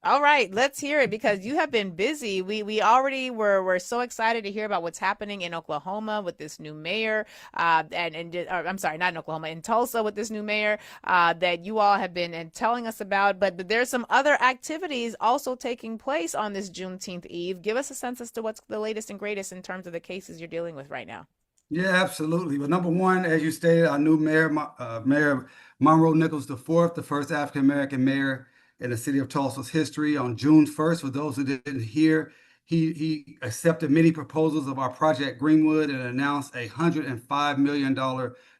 All right, let's hear it because you have been busy. We already were so excited to hear about what's happening in Oklahoma with this new mayor, I'm sorry, not in Oklahoma, in Tulsa with this new mayor that you all have been telling us about. But there's some other activities also taking place on this Juneteenth Eve. Give us a sense as to what's the latest and greatest in terms of the cases you're dealing with right now. Yeah, absolutely. Well, number one, as you stated, our new mayor, Mayor Monroe Nichols IV, the first African American mayor in the city of Tulsa's history, on June 1st. For those who didn't hear, he accepted many proposals of our Project Greenwood and announced a $105 million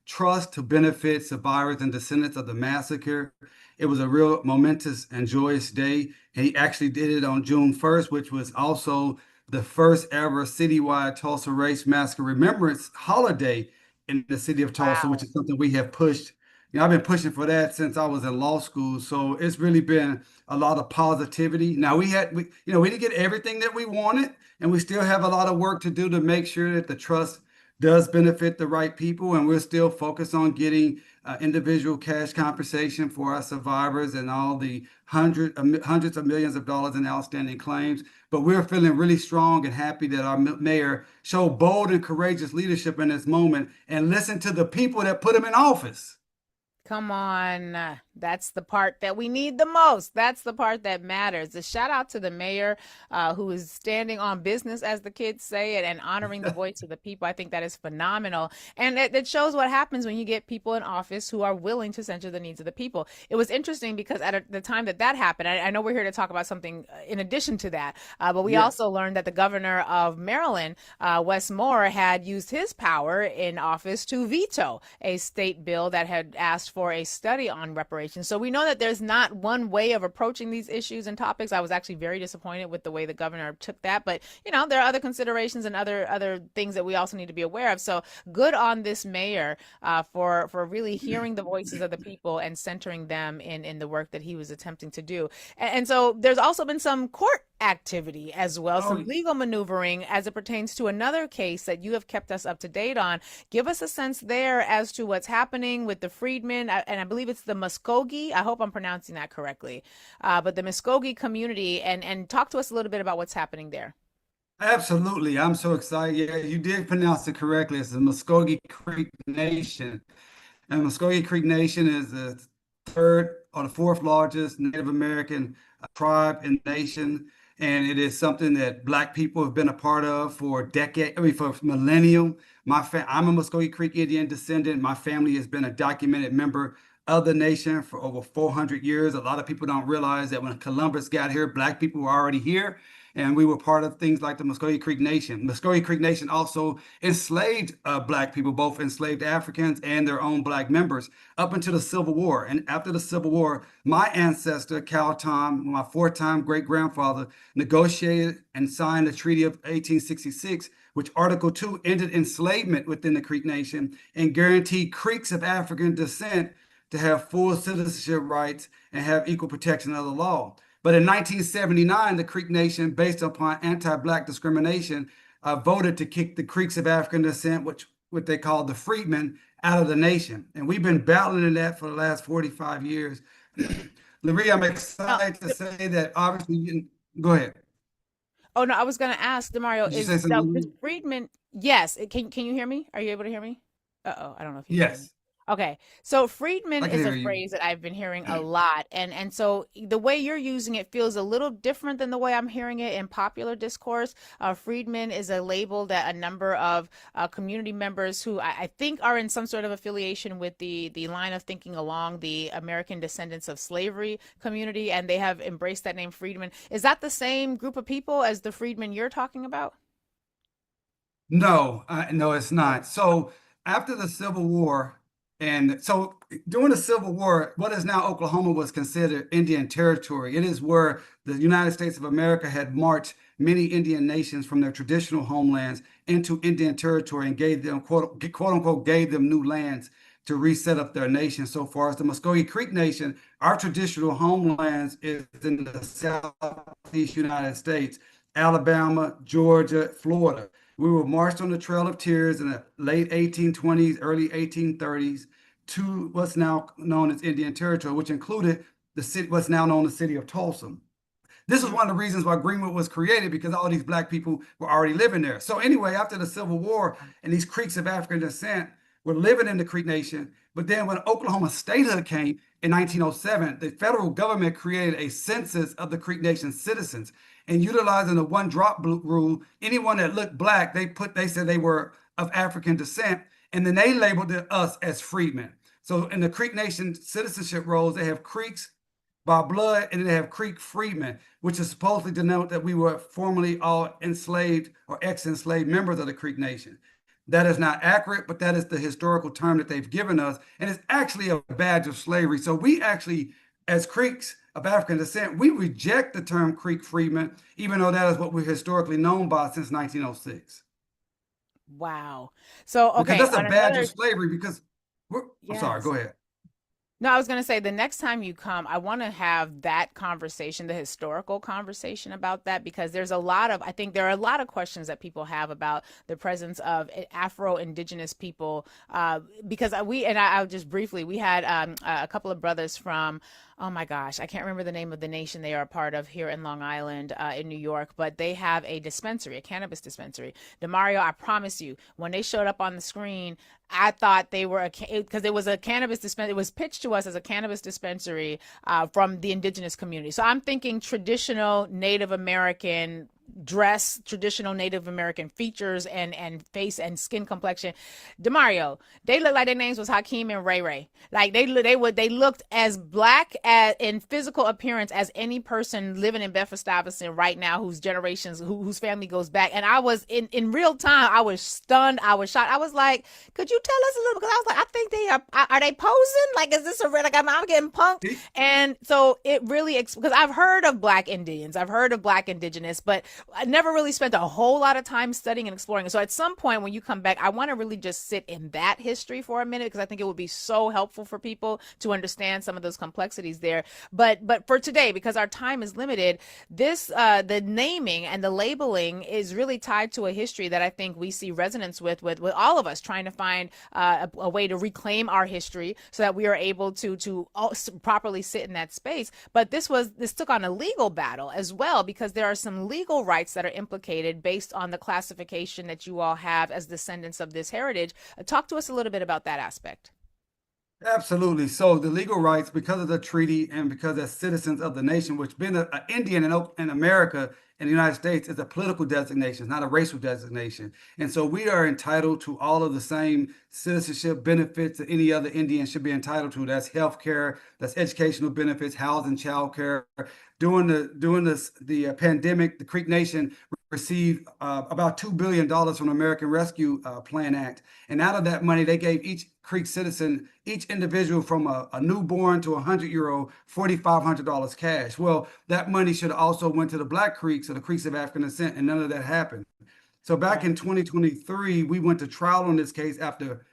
trust to benefit survivors and descendants of the massacre. It was a real momentous and joyous day. And he actually did it on June 1st, which was also the first ever citywide Tulsa Race Massacre Remembrance holiday in the city of Tulsa, which Wow. is something we have pushed. I've been pushing for that since I was in law school. So it's really been a lot of positivity. Now we didn't get everything that we wanted, and we still have a lot of work to do to make sure that the trust does benefit the right people. And we're still focused on getting individual cash compensation for our survivors and all the hundreds of millions of dollars in outstanding claims. But we're feeling really strong and happy that our mayor showed bold and courageous leadership in this moment and listened to the people that put him in office. Come on. That's the part that we need the most. That's the part that matters. A shout out to the mayor who is standing on business, as the kids say, and honoring the voice of the people. I think that is phenomenal. And it shows what happens when you get people in office who are willing to center the needs of the people. It was interesting because the time that happened, I know we're here to talk about something in addition to that, but we Yes. also learned that the governor of Maryland, Wes Moore, had used his power in office to veto a state bill that had asked for a study on reparations. So we know that there's not one way of approaching these issues and topics. I was actually very disappointed with the way the governor took that, but there are other considerations and other things that we also need to be aware of. So good on this mayor for really hearing the voices of the people and centering them in the work that he was attempting to do. And so there's also been some court activity as well, Oh, some legal maneuvering as it pertains to another case that you have kept us up to date on. Give us a sense there as to what's happening with the freedmen, and I believe it's the Muscogee. I hope I'm pronouncing that correctly, but the Muscogee community, and talk to us a little bit about what's happening there. absolutely. I'm so excited. Yeah, you did pronounce it correctly. It's the Muscogee Creek Nation. And Muscogee Creek Nation is the third or the fourth largest Native American tribe in the nation. And it is something that Black people have been a part of for decades, I mean, for millennium. I'm a Muscogee Creek Indian descendant. My family has been a documented member of the nation for over 400 years. A lot of people don't realize that when Columbus got here, Black people were already here. And we were part of things like the Muscogee Creek Nation. Muscogee Creek Nation also enslaved Black people, both enslaved Africans and their own Black members, up until the Civil War. And after the Civil War, my ancestor, Cal Tom, my four-time great-grandfather, negotiated and signed the Treaty of 1866, which Article 2 ended enslavement within the Creek Nation and guaranteed Creeks of African descent to have full citizenship rights and have equal protection of the law. But in 1979, the Creek Nation, based upon anti-Black discrimination, voted to kick the Creeks of African descent, which what they call the freedmen, out of the nation. And we've been battling in that for the last 45 years. Lurie, I'm No, excited to say that obviously, go ahead. oh no, I was going to ask Demario, Did you is say this something? freedman? Yes, can you hear me? Are you able to hear me? Uh-oh, I don't know if you can hear me. Yes, Okay, so freedman I can is a hear you. phrase that I've been hearing a lot, and so the way you're using it feels a little different than the way I'm hearing it in popular discourse. Freedman is a label that a number of community members who I think are in some sort of affiliation with the line of thinking along the American descendants of slavery community, and they have embraced that name freedman. Is that the same group of people as the freedman you're talking about? No, it's not. So after the Civil War, and so during the Civil War, what is now Oklahoma was considered Indian territory. It is where the United States of America had marched many Indian nations from their traditional homelands into Indian territory and gave them, quote unquote, gave them new lands to reset up their nation. So far as the Muscogee Creek Nation, our traditional homelands is in the southeast United States, Alabama, Georgia, Florida. We were marched on the Trail of Tears in the late 1820s, early 1830s to what's now known as Indian Territory, which included the city, what's now known as the city of Tulsa. This is one of the reasons why Greenwood was created, because all these black people were already living there. So anyway, after the Civil War and these Creeks of African descent were living in the Creek Nation, but then when Oklahoma statehood came in 1907, the federal government created a census of the Creek Nation citizens. And utilizing the one drop rule, anyone that looked black, they said they were of African descent, and then they labeled us as freedmen. So in the Creek Nation citizenship rolls, they have Creeks by blood, and then they have Creek freedmen, which is supposedly denote that we were formerly all enslaved or ex-enslaved members of the Creek Nation. That is not accurate, but that is the historical term that they've given us, and it's actually a badge of slavery. So we actually, as Creeks of African descent, we reject the term Creek freedmen, even though that is what we're historically known by since 1906. Wow. So, Because okay, that's a on badge another, of slavery. Because I'm sorry, yes. go ahead. No, I was going to say the next time you come, I want to have that conversation, the historical conversation about that, because I think there are a lot of questions that people have about the presence of Afro-Indigenous people. Because I'll just briefly, we had a couple of brothers from, oh my gosh, I can't remember the name of the nation they are a part of here in Long Island, in New York, but they have a dispensary, a cannabis dispensary. DeMario, I promise you, when they showed up on the screen, I thought they were because it was a cannabis dispensary. It was pitched to us as a cannabis dispensary from the indigenous community. So I'm thinking traditional Native American dress, traditional Native American features and face and skin complexion. DeMario, they looked like their names was Hakeem and Ray Ray. Like they looked as black in physical appearance as any person living in Bedford-Stuyvesant right now whose whose family goes back. And I was in real time, I was stunned, I was shocked. I was like, could you tell us a little? Because I was like, I think they are they posing? Like, is this a real, like I'm getting punked? And so it really, because I've heard of black Indians, I've heard of black indigenous, but I never really spent a whole lot of time studying and exploring. So at some point when you come back, I want to really just sit in that history for a minute, because I think it would be so helpful for people to understand some of those complexities there. But for today, because our time is limited, the naming and the labeling is really tied to a history that I think we see resonance with all of us trying to find a way to reclaim our history so that we are able to properly sit in that space. But this took on a legal battle as well, because there are some legal rights that are implicated based on the classification that you all have as descendants of this heritage. Talk to us a little bit about that aspect. Absolutely. So the legal rights, because of the treaty and because as citizens of the nation, which being an Indian in America in the United States is a political designation, not a racial designation. And so we are entitled to all of the same citizenship benefits that any other Indian should be entitled to. That's health care, that's educational benefits, housing, child care. During the pandemic, the Creek Nation received about $2 billion from the American Rescue Plan Act. And out of that money, they gave each Creek citizen, each individual from a newborn to a 100-year-old, $4,500 cash. Well, that money should also went to the Black Creeks or the Creeks of African descent, and none of that happened. So back in 2023, we went to trial on this case after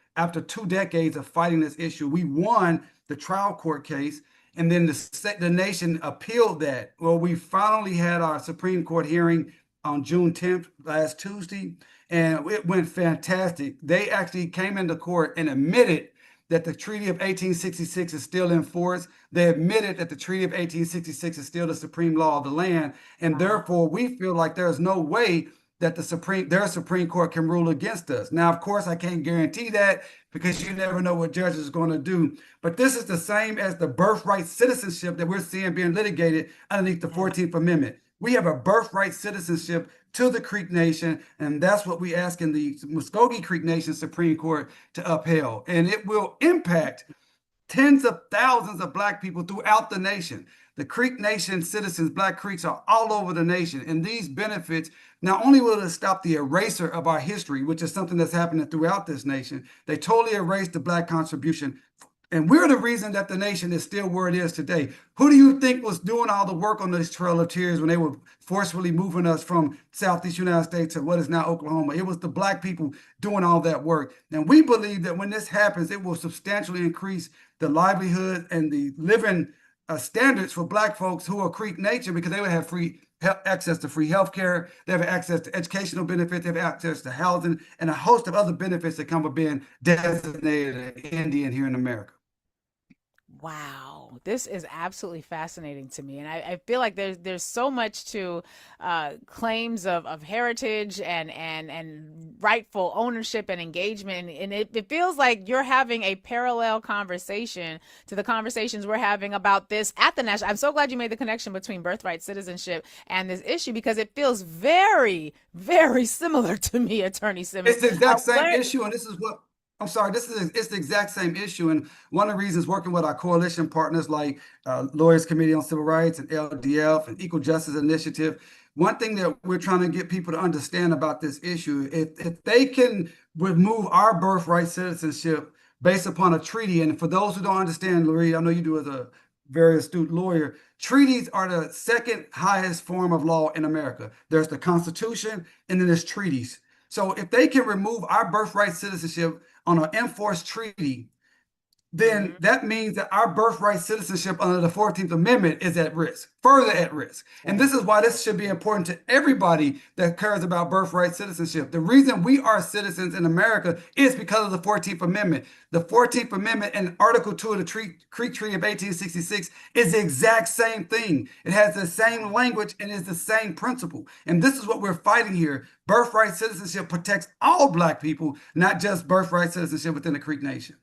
2 decades of fighting this issue. We won the trial court case, and then the nation appealed that. Well, we finally had our Supreme Court hearing on June 10th, last Tuesday, and it went fantastic. They actually came into court and admitted that the Treaty of 1866 is still in force. They admitted that the Treaty of 1866 is still the supreme law of the land, and therefore we feel like there's no way that their Supreme Court can rule against us. Now, of course, I can't guarantee that, because you never know what judges are going to do. But this is the same as the birthright citizenship that we're seeing being litigated underneath the 14th Amendment. We have a birthright citizenship to the Creek Nation, and that's what we ask in the Muscogee Creek Nation Supreme Court to upheld. And it will impact tens of thousands of Black people throughout the nation. The Creek Nation citizens, Black Creeks, are all over the nation. And these benefits, not only will it stop the erasure of our history, which is something that's happening throughout this nation, they totally erased the Black contribution. And we're the reason that the nation is still where it is today. Who do you think was doing all the work on this Trail of Tears when they were forcefully moving us from Southeast United States to what is now Oklahoma? It was the Black people doing all that work. And we believe that when this happens, it will substantially increase the livelihood and the living standards for Black folks who are Creek Nation, because they would have access to free health care, they have access to educational benefits, they have access to housing, and a host of other benefits that come with being designated an Indian here in America. Wow, this is absolutely fascinating to me, and I feel like there's so much to claims of heritage and rightful ownership and engagement, and it feels like you're having a parallel conversation to the conversations we're having about this at the national. I'm so glad you made the connection between birthright citizenship and this issue because it feels very, very similar to me, Attorney Simmons. It's the exact same Where issue, and this is what I'm sorry. It's the exact same issue, and one of the reasons working with our coalition partners like Lawyers Committee on Civil Rights and LDF and Equal Justice Initiative. One thing that we're trying to get people to understand about this issue, if they can remove our birthright citizenship based upon a treaty, and for those who don't understand, Lurie, I know you do as a very astute lawyer, treaties are the second highest form of law in America. There's the Constitution, and then there's treaties. So if they can remove our birthright citizenship on an enforced treaty, then that means that our birthright citizenship under the 14th Amendment is at risk, further at risk. And this is why this should be important to everybody that cares about birthright citizenship. The reason we are citizens in America is because of the 14th Amendment. The 14th Amendment and Article 2 of the Creek Treaty of 1866 is the exact same thing. It has the same language and is the same principle. And this is what we're fighting here. Birthright citizenship protects all Black people, not just birthright citizenship within the Creek Nation.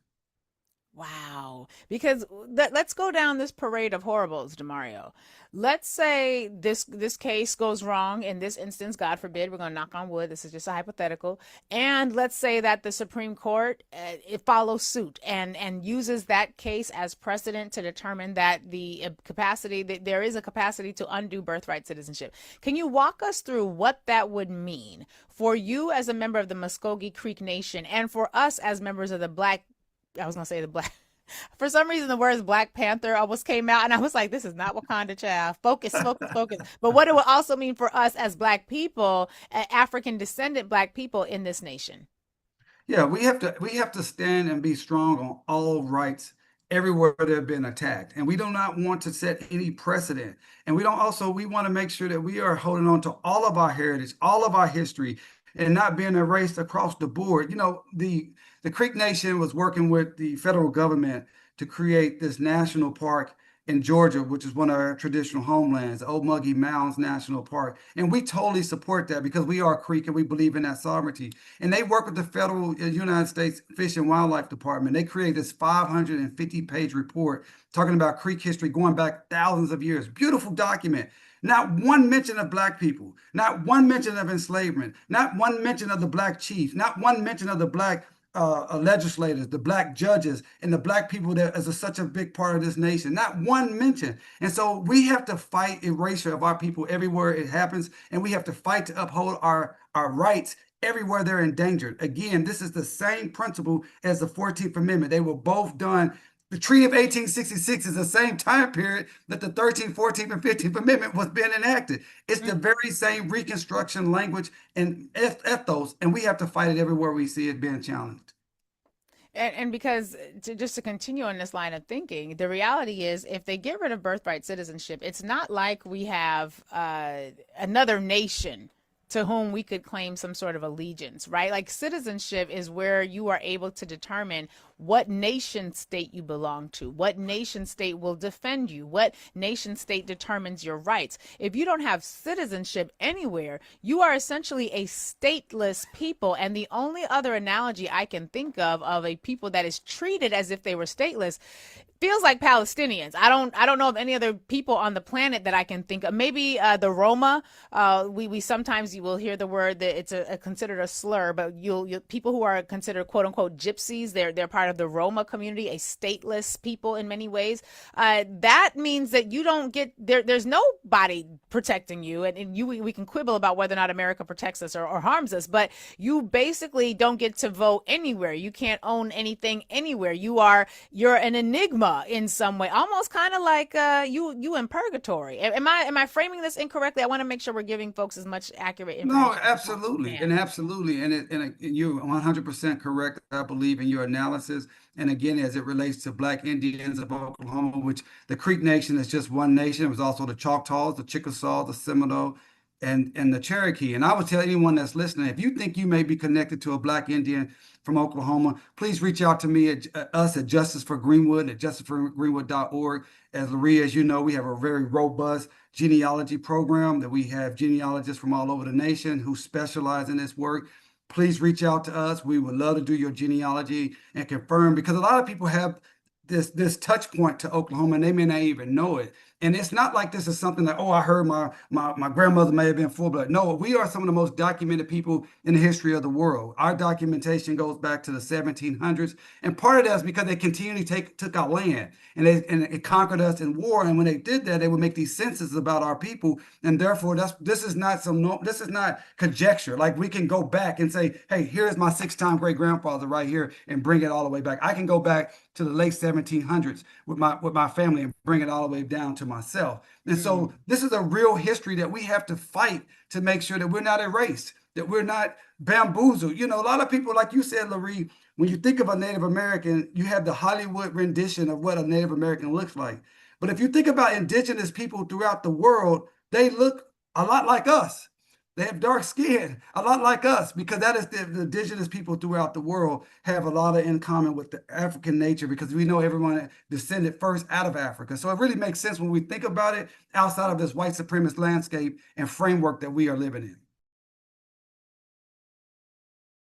Wow. Because let's go down this parade of horribles, DeMario. Let's say this case goes wrong in this instance, God forbid, we're going to knock on wood. This is just a hypothetical. And let's say that the Supreme Court it follows suit and uses that case as precedent to determine that the capacity that there is a capacity to undo birthright citizenship. Can you walk us through what that would mean for you as a member of the Muscogee Creek Nation and for us as members of the Black, for some reason the words Black Panther almost came out and I was like, this is not Wakanda, child. Focus, focus, focus. But what it will also mean for us as Black people, African descendant Black people in this nation. Yeah, we have to stand and be strong on all rights everywhere they've been attacked. And we do not want to set any precedent. And we want to make sure that we are holding on to all of our heritage, all of our history, and not being erased across the board. The Creek Nation was working with the federal government to create this national park in Georgia, which is one of our traditional homelands, Old Muggy Mounds National Park. And we totally support that because we are Creek and we believe in that sovereignty. And they work with the federal United States Fish and Wildlife Department. They created this 550-page report talking about Creek history going back thousands of years. Beautiful document. Not one mention of Black people, not one mention of enslavement, not one mention of the Black chief, not one mention of the Black legislators, the Black judges, and the Black people that is such a big part of this nation. Not one mention. And so we have to fight erasure of our people everywhere it happens, and we have to fight to uphold our rights everywhere they're endangered. Again, this is the same principle as the 14th Amendment. They were both done. The Treaty of 1866 is the same time period that the 13th, 14th, and 15th Amendment was being enacted. It's the very same Reconstruction language and ethos, and we have to fight it everywhere we see it being challenged. And because just to continue on this line of thinking, the reality is if they get rid of birthright citizenship, it's not like we have another nation to whom we could claim some sort of allegiance, right? Like citizenship is where you are able to determine what nation state you belong to, what nation state will defend you, what nation state determines your rights. If you don't have citizenship anywhere, you are essentially a stateless people. And the only other analogy I can think of a people that is treated as if they were stateless feels like Palestinians. I don't know of any other people on the planet that I can think of. Maybe the Roma. We sometimes you will hear the word that it's considered a slur, but you'll people who are considered quote unquote gypsies. They're part of the Roma community, a stateless people in many ways. That means that you don't get there. There's nobody protecting you, and we can quibble about whether or not America protects us or harms us, but you basically don't get to vote anywhere. You can't own anything anywhere. You're an enigma in some way, almost kind of like you in purgatory. Am I framing this incorrectly? I want to make sure we're giving folks as much accurate information. No, absolutely, and you're 100% correct. I believe in your analysis, and again, as it relates to Black Indians of Oklahoma, which the Creek Nation is just one nation. It was also the Choctaws, the Chickasaws, the Seminole, and the Cherokee. And I would tell anyone that's listening, if you think you may be connected to a Black Indian from Oklahoma, please reach out to me at us at Justice for Greenwood at justiceforgreenwood.org. As Lurie, as you know, we have a very robust genealogy program that we have genealogists from all over the nation who specialize in this work. Please reach out to us. We would love to do your genealogy and confirm, because a lot of people have this touch point to Oklahoma and they may not even know it. And it's not like this is something that, oh, I heard my grandmother may have been full blood. No, we are some of the most documented people in the history of the world. Our documentation goes back to the 1700s. And part of that is because they continually took our land and it conquered us in war. And when they did that, they would make these censuses about our people. And therefore, this is not conjecture. Like, we can go back and say, hey, here's my 6-time great grandfather right here, and bring it all the way back. I can go back to the late 1700s with my family and bring it all the way down to myself. And so this is a real history that we have to fight to make sure that we're not erased, that we're not bamboozled. You know, a lot of people, like you said, Lurie, when you think of a Native American, you have the Hollywood rendition of what a Native American looks like. But if you think about indigenous people throughout the world, they look a lot like us. They have dark skin, a lot like us, because that is the indigenous people throughout the world have a lot in common with the African nature, because we know everyone descended first out of Africa. So it really makes sense when we think about it outside of this white supremacist landscape and framework that we are living in.